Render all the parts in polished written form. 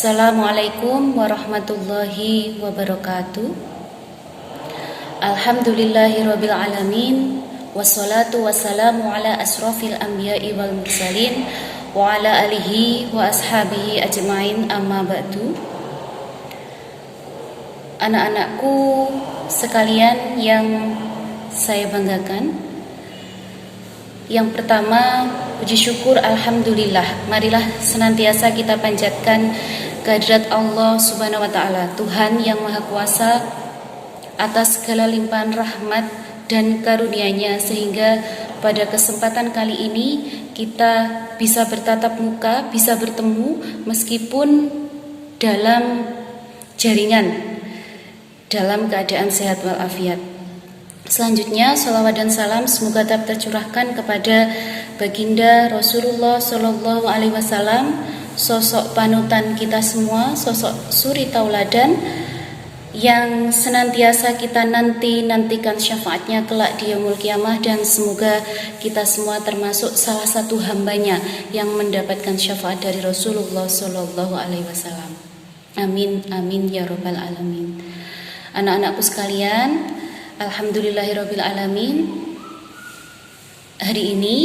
Assalamualaikum warahmatullahi wabarakatuh. Alhamdulillahirabbil alamin. Wassalatu wassalamu ala asrofil anbiya'i wal mursalin wa ala alihi wa ashabihi ajmain, amma ba'du. Anak-anakku sekalian yang saya banggakan, yang pertama, puji syukur alhamdulillah. Marilah senantiasa kita panjatkan kehadirat Allah Subhanahu wa taala, Tuhan yang Maha Kuasa, atas segala limpahan rahmat dan karunia-Nya, sehingga pada kesempatan kali ini kita bisa bertatap muka, bisa bertemu meskipun dalam jaringan, dalam keadaan sehat walafiat. Selanjutnya, salawat dan salam semoga tetap tercurahkan kepada baginda Rasulullah Shallallahu Alaihi Wasallam, sosok panutan kita semua, sosok suri tauladan yang senantiasa kita nantikan syafaatnya kelak di yaumul kiamah, dan semoga kita semua termasuk salah satu hambanya yang mendapatkan syafaat dari Rasulullah Shallallahu Alaihi Wasallam. Amin, amin ya robbal alamin. Anak-anakku sekalian, alhamdulillahirabbil alamin. Hari ini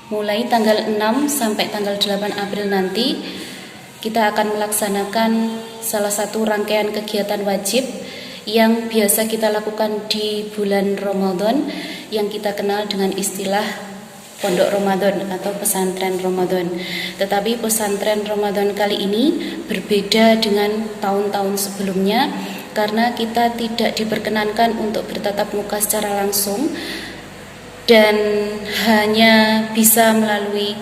mulai tanggal 6 sampai tanggal 8 April nanti kita akan melaksanakan salah satu rangkaian kegiatan wajib yang biasa kita lakukan di bulan Ramadan, yang kita kenal dengan istilah Pondok Ramadan atau pesantren Ramadan. Tetapi pesantren Ramadan kali ini berbeda dengan tahun-tahun sebelumnya, karena kita tidak diperkenankan untuk bertatap muka secara langsung dan hanya bisa melalui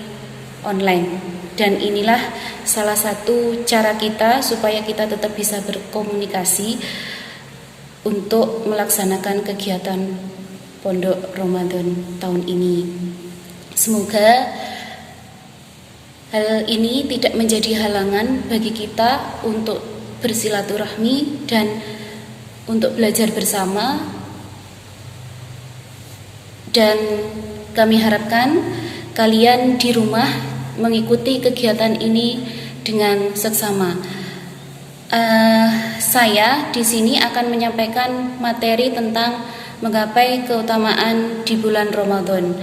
online. Dan inilah salah satu cara kita supaya kita tetap bisa berkomunikasi untuk melaksanakan kegiatan Pondok Ramadan tahun ini. Semoga hal ini tidak menjadi halangan bagi kita untuk bersilaturahmi dan untuk belajar bersama, dan kami harapkan kalian di rumah mengikuti kegiatan ini dengan seksama. Saya di sini akan menyampaikan materi tentang menggapai keutamaan di bulan Ramadan.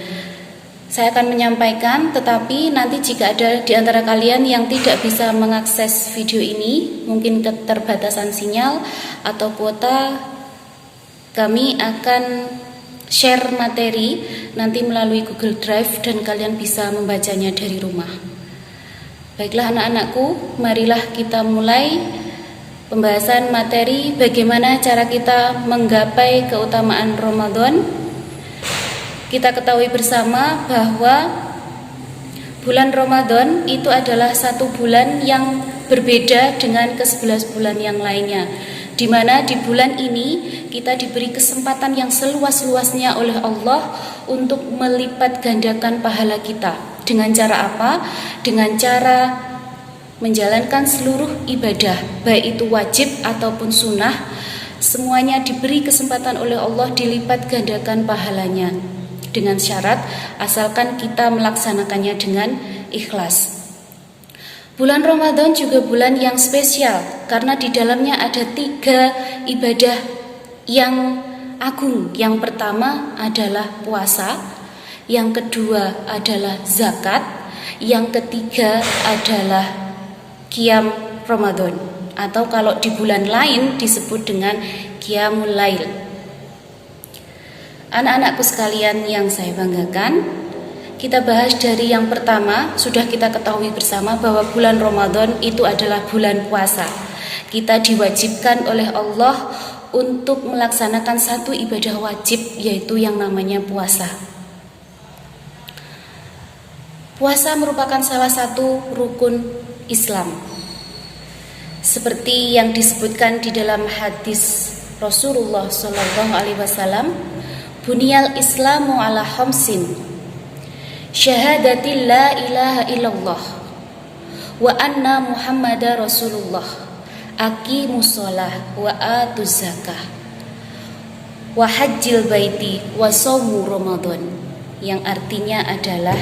Saya akan menyampaikan, tetapi nanti jika ada di antara kalian yang tidak bisa mengakses video ini, mungkin keterbatasan sinyal atau kuota, kami akan share materi nanti melalui Google Drive dan kalian bisa membacanya dari rumah. Baiklah anak-anakku, marilah kita mulai pembahasan materi bagaimana cara kita menggapai keutamaan Ramadan. Kita ketahui bersama bahwa bulan Ramadan itu adalah satu bulan yang berbeda dengan ke-11 bulan yang lainnya, di mana di bulan ini kita diberi kesempatan yang seluas-luasnya oleh Allah untuk melipat gandakan pahala kita. Dengan cara apa? Dengan cara menjalankan seluruh ibadah, baik itu wajib ataupun sunnah, semuanya diberi kesempatan oleh Allah dilipat gandakan pahalanya, dengan syarat asalkan kita melaksanakannya dengan ikhlas. Bulan Ramadan juga bulan yang spesial karena di dalamnya ada 3 ibadah yang agung. Yang pertama adalah puasa, yang kedua adalah zakat, yang ketiga adalah qiyam Ramadan, atau kalau di bulan lain disebut dengan qiyamul lail. Anak-anakku sekalian yang saya banggakan, kita bahas dari yang pertama. Sudah kita ketahui bersama bahwa bulan Ramadan itu adalah bulan puasa. Kita diwajibkan oleh Allah untuk melaksanakan satu ibadah wajib, yaitu yang namanya puasa. Puasa merupakan salah satu rukun Islam, seperti yang disebutkan di dalam hadis Rasulullah Shallallahu Alaihi Wasallam, Bunyal Islamu ala khamsin, syahadati la ilaha illallah wa anna Muhammadar Rasulullah, aqimus shalah wa atuz zakah wa hajjil baiti wa shaumu Ramadan, yang artinya adalah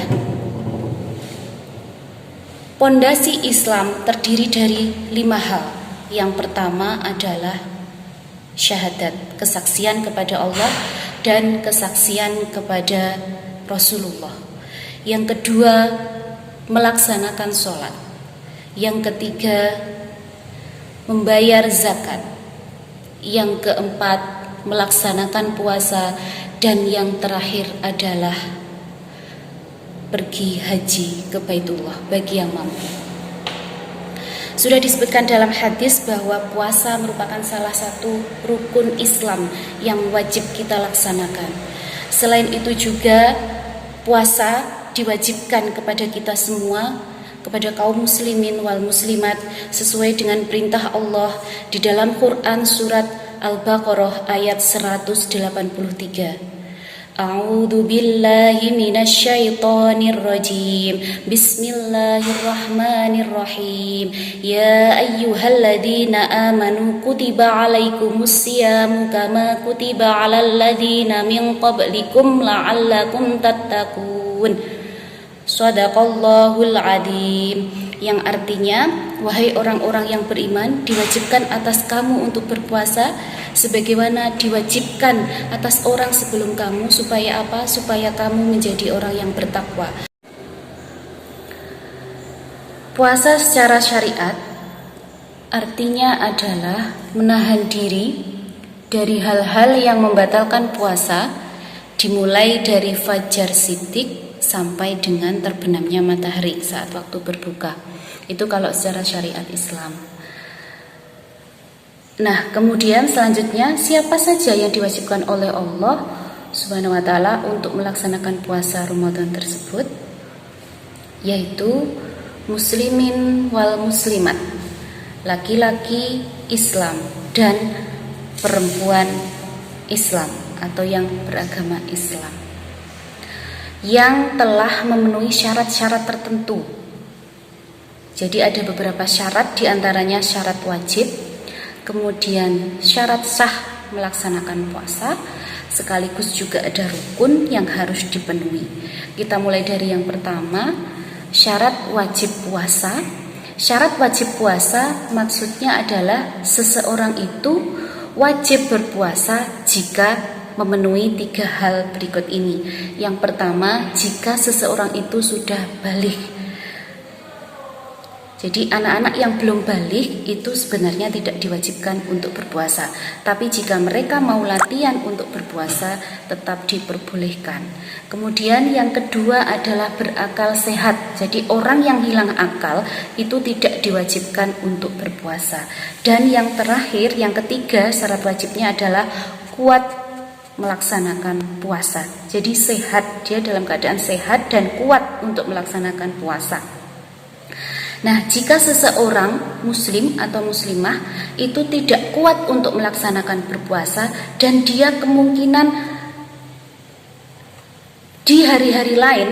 Pondasi Islam terdiri dari 5 hal. Yang pertama adalah syahadat, kesaksian kepada Allah dan kesaksian kepada Rasulullah. Yang kedua, melaksanakan sholat. Yang ketiga, membayar zakat. Yang keempat, melaksanakan puasa. Dan yang terakhir adalah pergi haji ke Baitullah bagi yang mampu. Sudah disebutkan dalam hadis bahwa puasa merupakan salah satu rukun Islam yang wajib kita laksanakan. Selain itu juga puasa diwajibkan kepada kita semua, kepada kaum muslimin wal muslimat, sesuai dengan perintah Allah di dalam Quran surat Al-Baqarah ayat 183. A'udzu billahi minasyaitonir rajim. Bismillahirrahmanirrahim. Ya ayyuhalladzina amanu kutiba alaikumusyamu kama kutiba alal ladzina min qablikum la'allakum tattaqun. Shadaqallahul adzim. Yang artinya, wahai orang-orang yang beriman, diwajibkan atas kamu untuk berpuasa sebagaimana diwajibkan atas orang sebelum kamu. Supaya apa? Supaya kamu menjadi orang yang bertakwa. Puasa secara syariat artinya adalah menahan diri dari hal-hal yang membatalkan puasa, dimulai dari fajar sidik sampai dengan terbenamnya matahari saat waktu berbuka. Itu kalau secara syariat Islam. Nah, kemudian selanjutnya, siapa saja yang diwajibkan oleh Allah Subhanahu wa taala untuk melaksanakan puasa Ramadan tersebut? Yaitu muslimin wal muslimat, laki-laki Islam dan perempuan Islam atau yang beragama Islam, yang telah memenuhi syarat-syarat tertentu. Jadi ada beberapa syarat, diantaranya syarat wajib, kemudian syarat sah melaksanakan puasa, sekaligus juga ada rukun yang harus dipenuhi. Kita mulai dari yang pertama, syarat wajib puasa. Syarat wajib puasa maksudnya adalah seseorang itu wajib berpuasa jika memenuhi 3 hal berikut ini. Yang pertama, jika seseorang itu sudah baligh. Jadi anak-anak yang belum baligh itu sebenarnya tidak diwajibkan untuk berpuasa. Tapi jika mereka mau latihan untuk berpuasa, tetap diperbolehkan. Kemudian yang kedua adalah berakal sehat. Jadi orang yang hilang akal itu tidak diwajibkan untuk berpuasa. Dan yang terakhir, yang ketiga, syarat wajibnya adalah kuat melaksanakan puasa. Jadi sehat, dia dalam keadaan sehat dan kuat untuk melaksanakan puasa. Nah, jika seseorang muslim atau muslimah itu tidak kuat untuk melaksanakan berpuasa dan dia kemungkinan di hari-hari lain,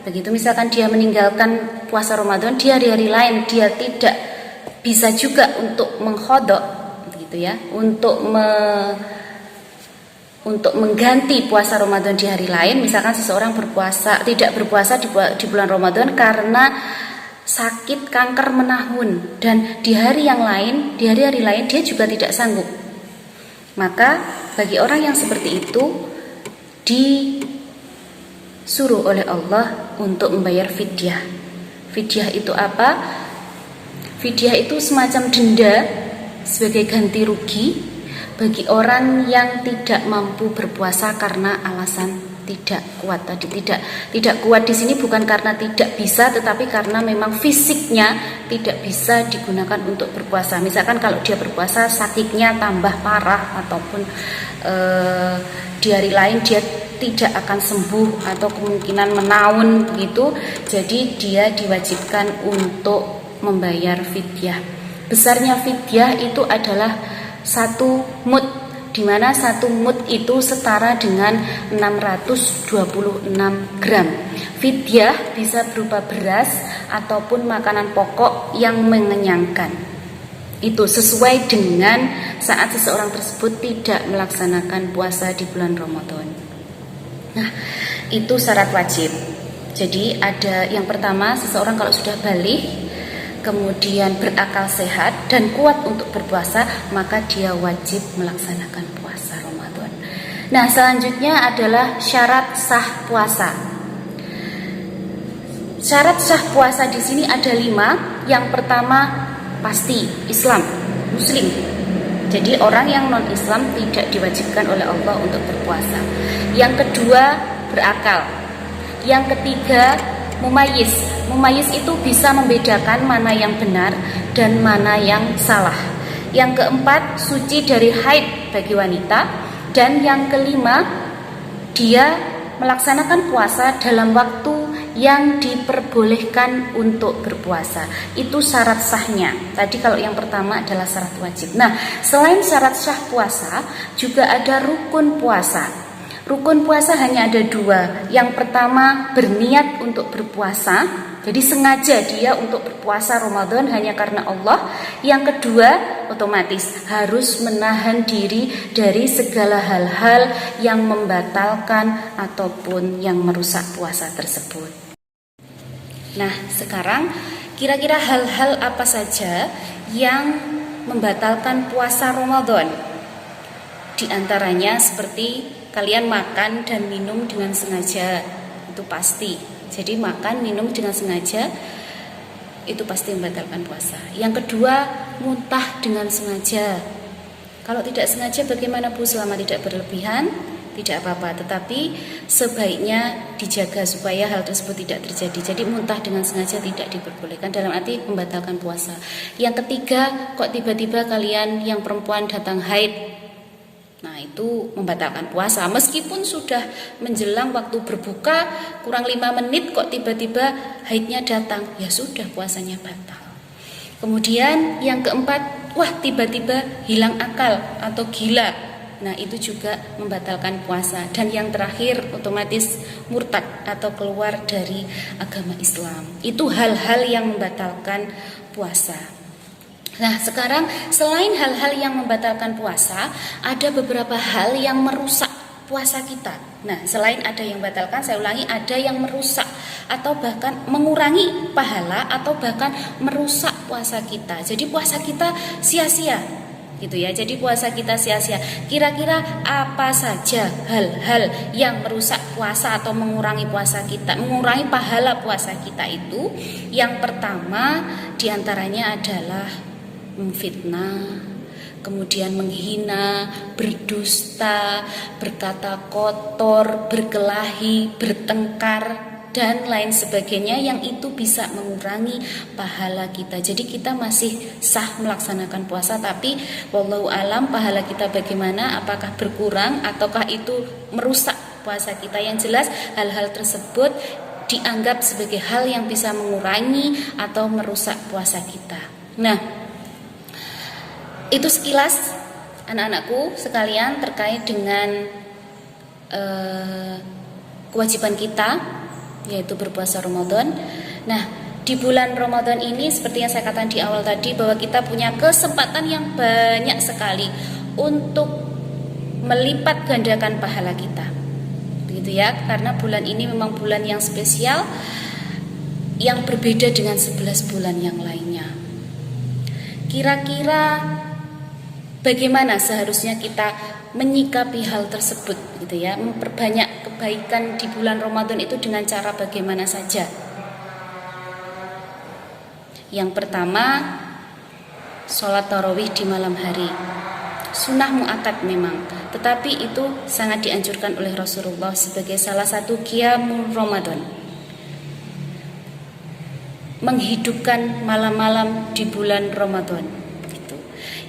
begitu misalkan dia meninggalkan puasa Ramadan, di hari-hari lain dia tidak bisa juga untuk menghodok, begitu ya, untuk mengganti puasa Ramadan di hari lain. Misalkan seseorang tidak berpuasa di bulan Ramadan karena sakit kanker menahun, dan di hari hari lain dia juga tidak sanggup. Maka bagi orang yang seperti itu disuruh oleh Allah untuk membayar fidyah. Fidyah itu apa? Fidyah itu semacam denda sebagai ganti rugi bagi orang yang tidak mampu berpuasa karena alasan tidak kuat tadi. Tidak kuat di sini bukan karena tidak bisa, tetapi karena memang fisiknya tidak bisa digunakan untuk berpuasa. Misalkan kalau dia berpuasa sakitnya tambah parah, ataupun di hari lain dia tidak akan sembuh atau kemungkinan menaun begitu, jadi dia diwajibkan untuk membayar fidyah. Besarnya fidyah itu adalah 1 mud, di mana 1 mud itu setara dengan 626 gram. Fidyah bisa berupa beras ataupun makanan pokok yang mengenyangkan. Itu sesuai dengan saat seseorang tersebut tidak melaksanakan puasa di bulan Ramadan. Nah, itu syarat wajib. Jadi ada yang pertama, seseorang kalau sudah baligh kemudian berakal sehat dan kuat untuk berpuasa, maka dia wajib melaksanakan puasa Ramadan. Nah, selanjutnya adalah syarat sah puasa. Syarat sah puasa di sini ada 5. Yang pertama pasti Islam, Muslim. Jadi orang yang non-Islam tidak diwajibkan oleh Allah untuk berpuasa. Yang kedua berakal. Yang ketiga mumayyiz. Mumayyiz itu bisa membedakan mana yang benar dan mana yang salah. Yang keempat suci dari haid bagi wanita. Dan yang kelima, dia melaksanakan puasa dalam waktu yang diperbolehkan untuk berpuasa. Itu syarat sahnya. Tadi kalau yang pertama adalah syarat wajib. Nah, selain syarat sah puasa, juga ada rukun puasa. Rukun puasa hanya ada 2. Yang pertama berniat untuk berpuasa. Jadi sengaja dia untuk berpuasa Ramadan hanya karena Allah. Yang kedua, otomatis harus menahan diri dari segala hal-hal yang membatalkan ataupun yang merusak puasa tersebut. Nah, sekarang kira-kira hal-hal apa saja yang membatalkan puasa Ramadan? Di antaranya seperti kalian makan dan minum dengan sengaja, itu pasti. Jadi makan, minum dengan sengaja itu pasti membatalkan puasa. Yang kedua, muntah dengan sengaja. Kalau tidak sengaja bagaimana Bu? Selama tidak berlebihan, tidak apa-apa. Tetapi sebaiknya dijaga supaya hal tersebut tidak terjadi. Jadi muntah dengan sengaja tidak diperbolehkan, dalam arti membatalkan puasa. Yang ketiga, kok tiba-tiba kalian yang perempuan datang haid, nah itu membatalkan puasa. Meskipun sudah menjelang waktu berbuka kurang 5 menit kok tiba-tiba haidnya datang, ya sudah puasanya batal. Kemudian yang keempat, wah tiba-tiba hilang akal atau gila, nah itu juga membatalkan puasa. Dan yang terakhir otomatis murtad atau keluar dari agama Islam. Itu hal-hal yang membatalkan puasa. Nah, sekarang selain hal-hal yang membatalkan puasa, ada beberapa hal yang merusak puasa kita. Nah, selain ada yang membatalkan, saya ulangi, ada yang merusak atau bahkan mengurangi pahala atau bahkan merusak puasa kita. Jadi puasa kita sia-sia, gitu ya. Jadi puasa kita sia-sia. Kira-kira apa saja hal-hal yang merusak puasa atau mengurangi puasa kita, mengurangi pahala puasa kita itu? Yang pertama diantaranya adalah memfitnah, kemudian menghina, berdusta, berkata kotor, berkelahi, bertengkar, dan lain sebagainya yang itu bisa mengurangi pahala kita. Jadi kita masih sah melaksanakan puasa, tapi wallahu alam pahala kita bagaimana, apakah berkurang ataukah itu merusak puasa kita. Yang jelas hal-hal tersebut dianggap sebagai hal yang bisa mengurangi atau merusak puasa kita. Nah, itu sekilas anak-anakku sekalian terkait dengan kewajiban kita, yaitu berpuasa Ramadan. Nah, di bulan Ramadan ini seperti yang saya katakan di awal tadi, bahwa kita punya kesempatan yang banyak sekali untuk melipat gandakan pahala kita, begitu ya. Karena bulan ini memang bulan yang spesial, yang berbeda dengan 11 bulan yang lainnya. Kira-kira bagaimana seharusnya kita menyikapi hal tersebut, gitu ya, memperbanyak kebaikan di bulan Ramadan itu dengan cara bagaimana saja? Yang pertama, sholat tarawih di malam hari. Sunnah muakkad memang, tetapi itu sangat dianjurkan oleh Rasulullah sebagai salah satu qiyamul Ramadan. Menghidupkan malam-malam di bulan Ramadan.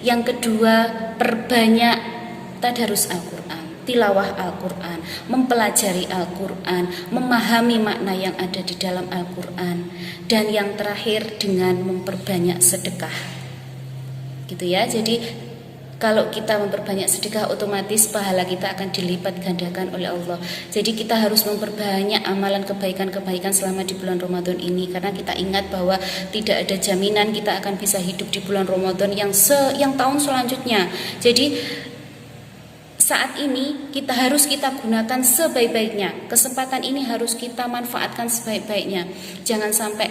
Yang kedua, perbanyak tadarus Al-Quran, tilawah Al-Quran, mempelajari Al-Quran, memahami makna yang ada di dalam Al-Quran. Dan yang terakhir dengan memperbanyak sedekah, gitu ya. Jadi kalau kita memperbanyak sedekah, otomatis pahala kita akan dilipat gandakan oleh Allah. Jadi kita harus memperbanyak amalan kebaikan-kebaikan selama di bulan Ramadan ini, karena kita ingat bahwa tidak ada jaminan kita akan bisa hidup di bulan Ramadan yang tahun selanjutnya. Jadi saat ini kita harus kita gunakan sebaik-baiknya. Kesempatan ini harus kita manfaatkan sebaik-baiknya. Jangan sampai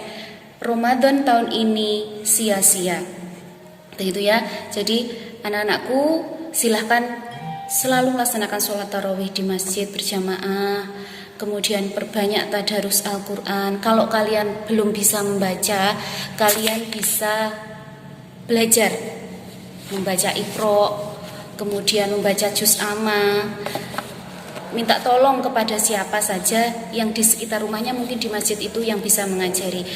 Ramadan tahun ini sia-sia. Begitu ya. Jadi anak-anakku silahkan selalu melaksanakan sholat tarawih di masjid berjamaah. Kemudian perbanyak tadarus Al-Quran. Kalau kalian belum bisa membaca, kalian bisa belajar membaca Iqra, kemudian membaca juz amma. Minta tolong kepada siapa saja yang di sekitar rumahnya, mungkin di masjid itu yang bisa mengajari.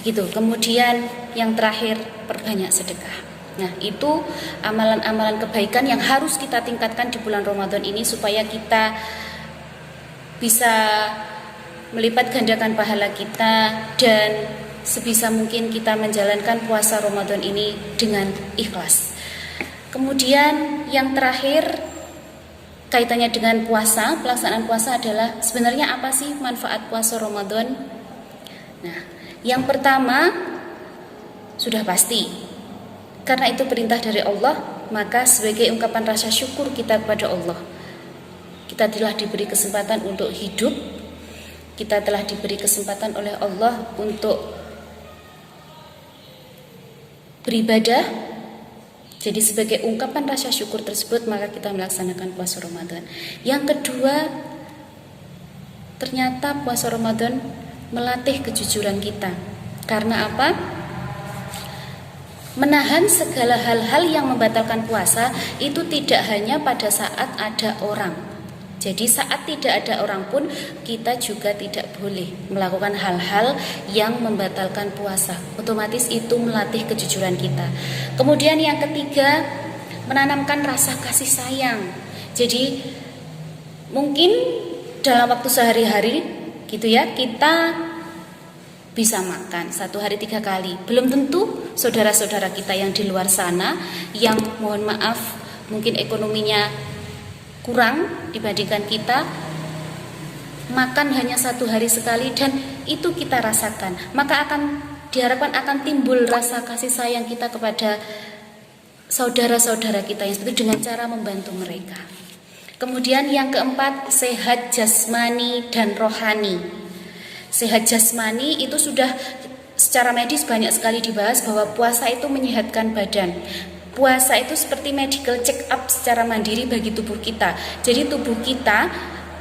Begitu. Kemudian yang terakhir, perbanyak sedekah. Nah, itu amalan-amalan kebaikan yang harus kita tingkatkan di bulan Ramadan ini supaya kita bisa melipat gandakan pahala kita dan sebisa mungkin kita menjalankan puasa Ramadan ini dengan ikhlas. Kemudian yang terakhir kaitannya dengan puasa, pelaksanaan puasa adalah sebenarnya apa sih manfaat puasa Ramadan? Nah, yang pertama sudah pasti, karena itu perintah dari Allah, maka sebagai ungkapan rasa syukur kita kepada Allah, kita telah diberi kesempatan untuk hidup, kita telah diberi kesempatan oleh Allah untuk beribadah. Jadi sebagai ungkapan rasa syukur tersebut, maka kita melaksanakan puasa Ramadan. Yang kedua, ternyata puasa Ramadan melatih kejujuran kita. Karena apa? Menahan segala hal-hal yang membatalkan puasa itu tidak hanya pada saat ada orang. Jadi saat tidak ada orang pun kita juga tidak boleh melakukan hal-hal yang membatalkan puasa. Otomatis itu melatih kejujuran kita. Kemudian yang ketiga, menanamkan rasa kasih sayang. Jadi mungkin dalam waktu sehari-hari gitu ya, kita bisa makan 1 hari 3 kali. Belum tentu saudara-saudara kita yang di luar sana yang mohon maaf mungkin ekonominya kurang dibandingkan kita, makan hanya 1 hari sekali dan itu kita rasakan, maka diharapkan akan timbul rasa kasih sayang kita kepada saudara-saudara kita yang itu dengan cara membantu mereka. Kemudian yang keempat, sehat jasmani dan rohani. Sehat jasmani itu sudah secara medis banyak sekali dibahas bahwa puasa itu menyehatkan badan. Puasa itu seperti medical check up secara mandiri bagi tubuh kita. Jadi tubuh kita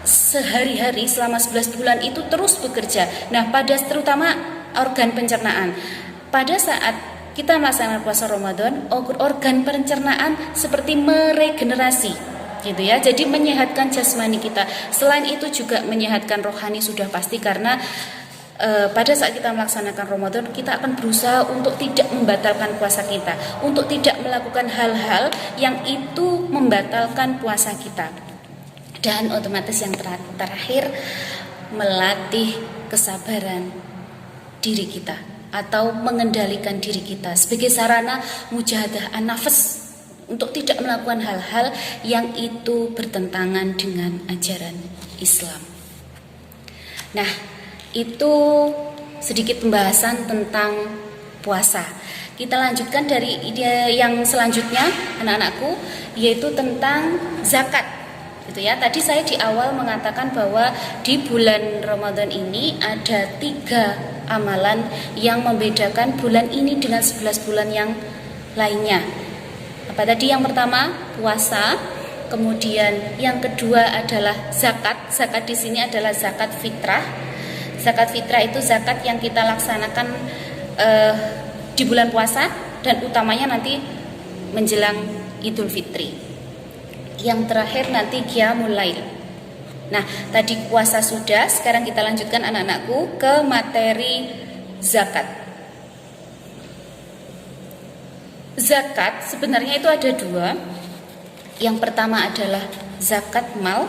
sehari-hari selama 11 bulan itu terus bekerja. Nah, terutama organ pencernaan. Pada saat kita melaksanakan puasa Ramadan, organ pencernaan seperti meregenerasi, gitu ya. Jadi menyehatkan jasmani kita. Selain itu juga menyehatkan rohani sudah pasti, karena pada saat kita melaksanakan Ramadan, kita akan berusaha untuk tidak membatalkan puasa kita, untuk tidak melakukan hal-hal yang itu membatalkan puasa kita. Dan otomatis yang terakhir, melatih kesabaran diri kita atau mengendalikan diri kita sebagai sarana mujahadah an-nafs untuk tidak melakukan hal-hal yang itu bertentangan dengan ajaran Islam. Nah, itu sedikit pembahasan tentang puasa. Kita lanjutkan dari ide yang selanjutnya, anak-anakku, yaitu tentang zakat. Gitu ya. Tadi saya di awal mengatakan bahwa di bulan Ramadan ini ada 3 amalan yang membedakan bulan ini dengan 11 bulan yang lainnya. Apa tadi? Yang pertama, puasa. Kemudian yang kedua adalah zakat. Zakat di sini adalah zakat fitrah. Zakat fitrah itu zakat yang kita laksanakan di bulan puasa dan utamanya nanti menjelang Idul Fitri. Yang terakhir nanti Qiyamul Lail. Nah, tadi puasa sudah, sekarang kita lanjutkan anak-anakku ke materi zakat. Zakat sebenarnya itu ada 2. Yang pertama adalah zakat mal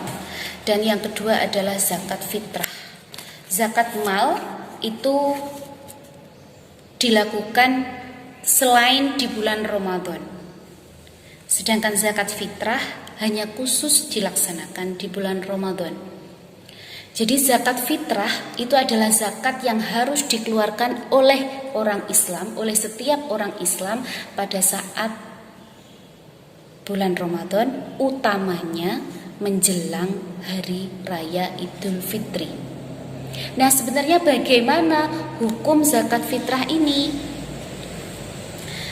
dan yang kedua adalah zakat fitrah. Zakat mal itu dilakukan selain di bulan Ramadan. Sedangkan zakat fitrah hanya khusus dilaksanakan di bulan Ramadan. Jadi zakat fitrah itu adalah zakat yang harus dikeluarkan oleh orang Islam, oleh setiap orang Islam pada saat bulan Ramadan, utamanya menjelang hari raya Idul Fitri. Nah, sebenarnya bagaimana hukum zakat fitrah ini?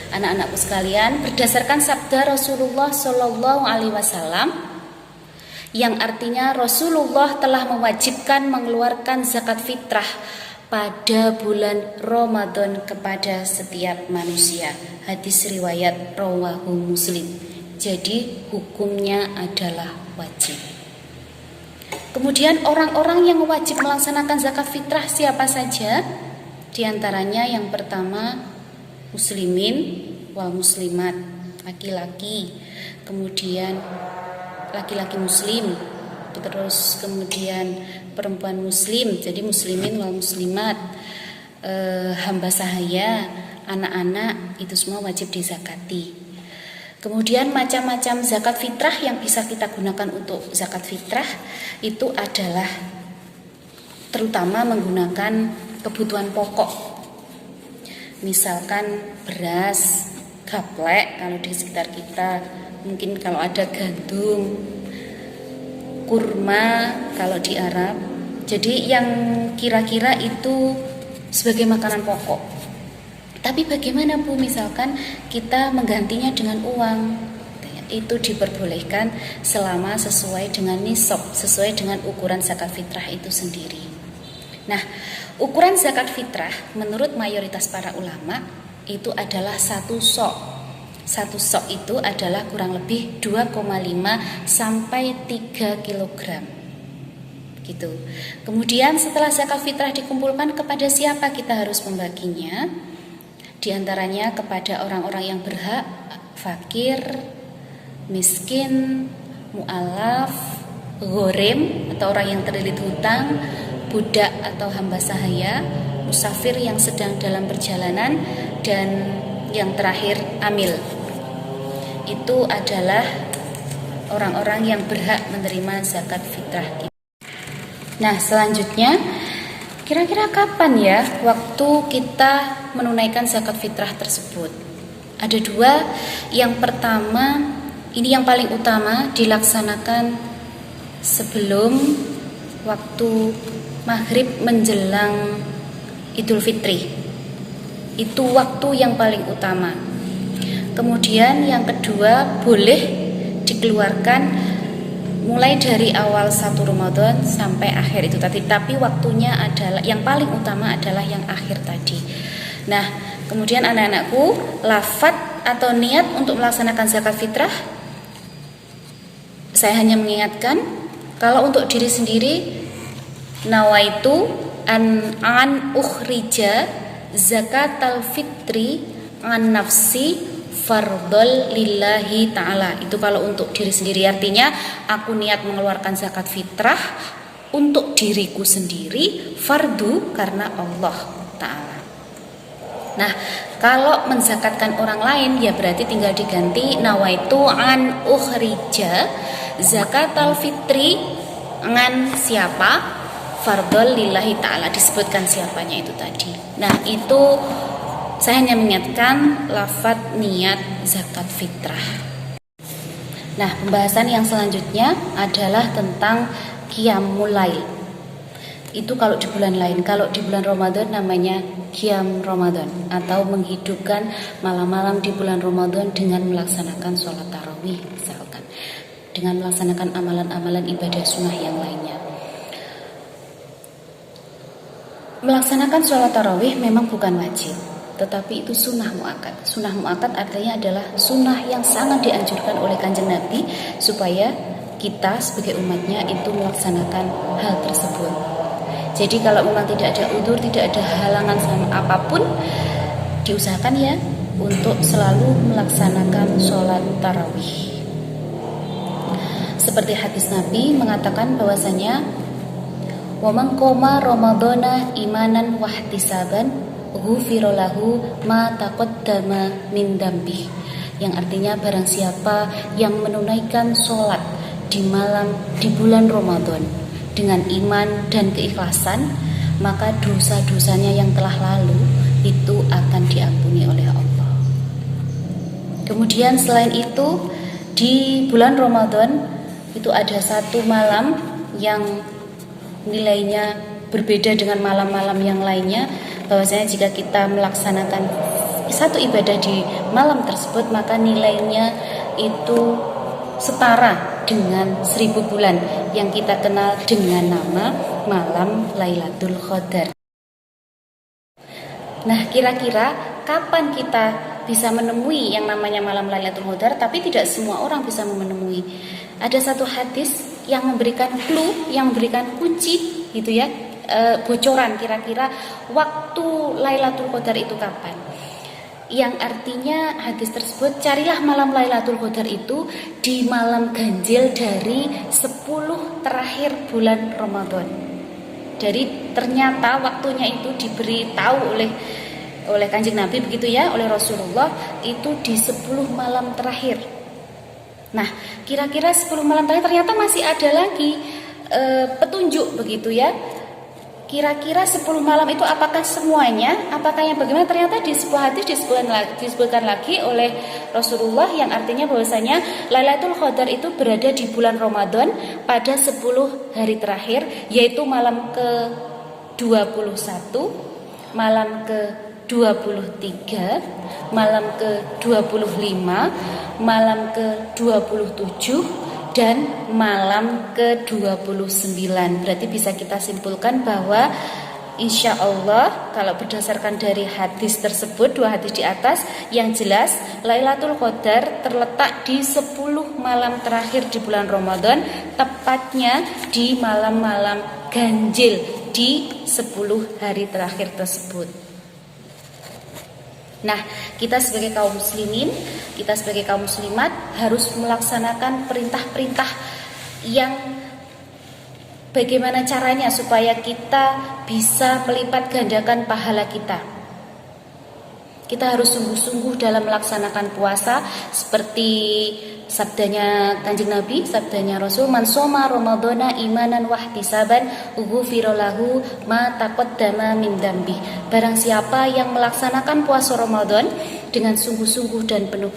Anak-anakku sekalian, berdasarkan sabda Rasulullah Shallallahu Alaihi Wasallam, yang artinya Rasulullah telah mewajibkan mengeluarkan zakat fitrah pada bulan Ramadan kepada setiap manusia. Hadis riwayat rawahu Muslim. Jadi hukumnya adalah wajib. Kemudian orang-orang yang wajib melaksanakan zakat fitrah siapa saja? Di antaranya yang pertama muslimin wal muslimat, laki-laki, kemudian laki-laki muslim, terus kemudian perempuan muslim, jadi muslimin wal muslimat, hamba sahaya, anak-anak, itu semua wajib dizakati. Kemudian macam-macam zakat fitrah yang bisa kita gunakan untuk zakat fitrah itu adalah terutama menggunakan kebutuhan pokok, misalkan beras, gaplek kalau di sekitar kita, mungkin kalau ada gandum, kurma kalau di Arab. Jadi yang kira-kira itu sebagai makanan pokok. Tapi bagaimana Bu, misalkan kita menggantinya dengan uang? Itu diperbolehkan selama sesuai dengan nisab, sesuai dengan ukuran zakat fitrah itu sendiri. Nah, ukuran zakat fitrah menurut mayoritas para ulama itu adalah 1 sok. 1 sok itu adalah kurang lebih 2,5 sampai 3 kg. Gitu. Kemudian setelah zakat fitrah dikumpulkan, kepada siapa kita harus membaginya? Di antaranya kepada orang-orang yang berhak, fakir, miskin, mu'alaf, ghorim atau orang yang terlilit hutang, budak atau hamba sahaya, musafir yang sedang dalam perjalanan, dan yang terakhir amil. Itu adalah orang-orang yang berhak menerima zakat fitrah. Nah, selanjutnya kira-kira kapan ya waktu kita menunaikan zakat fitrah tersebut? Ada 2. Yang pertama, ini yang paling utama, dilaksanakan sebelum waktu maghrib menjelang Idul Fitri. Itu waktu yang paling utama. Kemudian yang kedua, boleh dikeluarkan mulai dari awal 1 Ramadan sampai akhir itu tadi, tapi waktunya adalah yang paling utama adalah yang akhir tadi. Nah, kemudian anak-anakku, lafadz atau niat untuk melaksanakan zakat fitrah, saya hanya mengingatkan kalau untuk diri sendiri, nawaitu an ukhrija zakatal fitri an nafsi fardol lillahi ta'ala. Itu kalau untuk diri sendiri, artinya aku niat mengeluarkan zakat fitrah untuk diriku sendiri, fardu karena Allah ta'ala. Nah, kalau menzakatkan orang lain ya berarti tinggal diganti nawaitu an ukhrija zakatal fitri an siapa? Fardol lillahi ta'ala, disebutkan siapanya itu tadi. Nah, itu saya hanya mengingatkan lafadz niat zakat fitrah. Nah, pembahasan yang selanjutnya adalah tentang qiyamul lail. Itu kalau di bulan lain. Kalau di bulan Ramadan namanya qiyam Ramadan, atau menghidupkan malam-malam di bulan Ramadan dengan melaksanakan sholat tarawih misalkan, dengan melaksanakan amalan-amalan ibadah sunnah yang lainnya. Melaksanakan sholat tarawih memang bukan wajib, tetapi itu sunnah mu'akkad. Sunnah mu'akkad artinya adalah sunnah yang sangat dianjurkan oleh Kanjeng Nabi supaya kita sebagai umatnya itu melaksanakan hal tersebut. Jadi kalau memang tidak ada udzur, tidak ada halangan sama apapun, diusahakan ya untuk selalu melaksanakan sholat tarawih. Seperti hadis Nabi mengatakan bahwasanya wa man qoma ramadhana imanan wahtisaban ghufira lahu ma taqaddama min dzambi, yang artinya barang siapa yang menunaikan sholat di bulan Ramadan dengan iman dan keikhlasan, maka dosa-dosanya yang telah lalu itu akan diampuni oleh Allah. Kemudian selain itu, di bulan Ramadan itu ada 1 malam yang nilainya berbeda dengan malam-malam yang lainnya, bahwasanya jika kita melaksanakan satu ibadah di malam tersebut maka nilainya itu setara dengan 1000 bulan yang kita kenal dengan nama malam Lailatul Qadar. Nah, kira-kira kapan kita bisa menemui yang namanya malam Lailatul Qadar? Tapi tidak semua orang bisa menemui. Ada satu hadis yang memberikan clue, yang memberikan kunci gitu ya, bocoran kira-kira waktu Lailatul Qadar itu kapan. Yang artinya hadis tersebut, carilah malam Lailatul Qadar itu di malam ganjil dari 10 terakhir bulan Ramadan. Jadi ternyata waktunya itu diberi tahu oleh Kanjeng Nabi begitu ya, oleh Rasulullah, itu di 10 malam terakhir. Nah, kira-kira 10 malam terakhir ternyata masih ada lagi petunjuk begitu ya. Kira-kira 10 malam itu apakah semuanya? Apakah yang bagaimana? Ternyata di sebuah hadis disebutkan lagi oleh Rasulullah yang artinya bahwasanya Lailatul Qadar itu berada di bulan Ramadan pada 10 hari terakhir, yaitu malam ke-21, malam ke-23, malam ke-25, malam ke-27 dan malam ke-29. Berarti bisa kita simpulkan bahwa insya Allah kalau berdasarkan dari hadis tersebut, 2 hadis di atas, yang jelas Lailatul Qadar terletak di 10 malam terakhir di bulan Ramadan, tepatnya di malam-malam ganjil di 10 hari terakhir tersebut. Nah, kita sebagai kaum muslimin, kita sebagai kaum muslimat harus melaksanakan perintah-perintah yang bagaimana caranya supaya kita bisa melipat gandakan pahala kita. Kita harus sungguh-sungguh dalam melaksanakan puasa seperti sabdanya Kanjeng Nabi, sabdanya Rasul, man shoma ramadhana imanan wahtisaban ghufira lahu ma taqaddama min dambi. Barang siapa yang melaksanakan puasa Ramadan dengan sungguh-sungguh dan penuh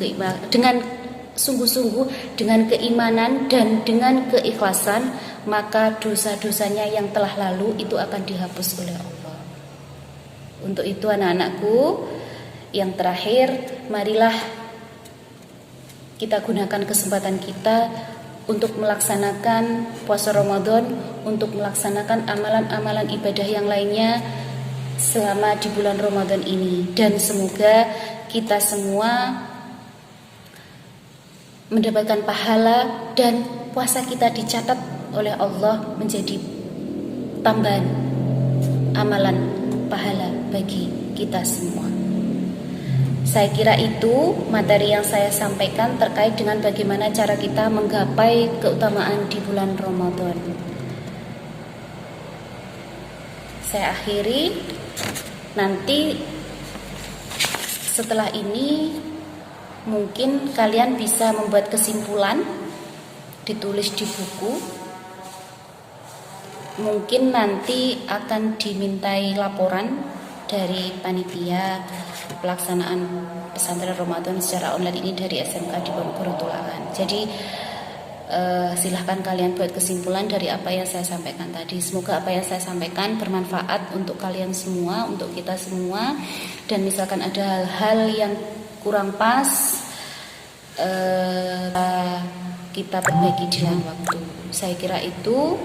dengan keimanan dan dengan keikhlasan, maka dosa-dosanya yang telah lalu itu akan dihapus oleh Allah. Untuk itu anak-anakku, yang terakhir, marilah kita gunakan kesempatan kita untuk melaksanakan puasa Ramadan, untuk melaksanakan amalan-amalan ibadah yang lainnya selama di bulan Ramadan ini. Dan semoga kita semua mendapatkan pahala dan puasa kita dicatat oleh Allah menjadi tambahan amalan pahala bagi kita semua. Saya kira itu materi yang saya sampaikan terkait dengan bagaimana cara kita menggapai keutamaan di bulan Ramadan. Saya akhiri. Nanti setelah ini mungkin kalian bisa membuat kesimpulan, ditulis di buku. Mungkin nanti akan dimintai laporan dari panitia pelaksanaan pesantren Ramadan secara online ini dari SMK di Ponorogo Tulangan. Jadi silahkan kalian buat kesimpulan dari apa yang saya sampaikan tadi. Semoga apa yang saya sampaikan bermanfaat untuk kalian semua, untuk kita semua. Dan misalkan ada hal-hal yang kurang pas, kita perbaiki di lain waktu. Saya kira itu.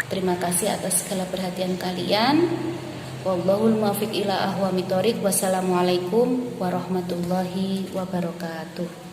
Terima kasih atas segala perhatian kalian. Wallahul muwaffiq ila aqwamit thoriq. Wassalamualaikum warahmatullahi wabarakatuh.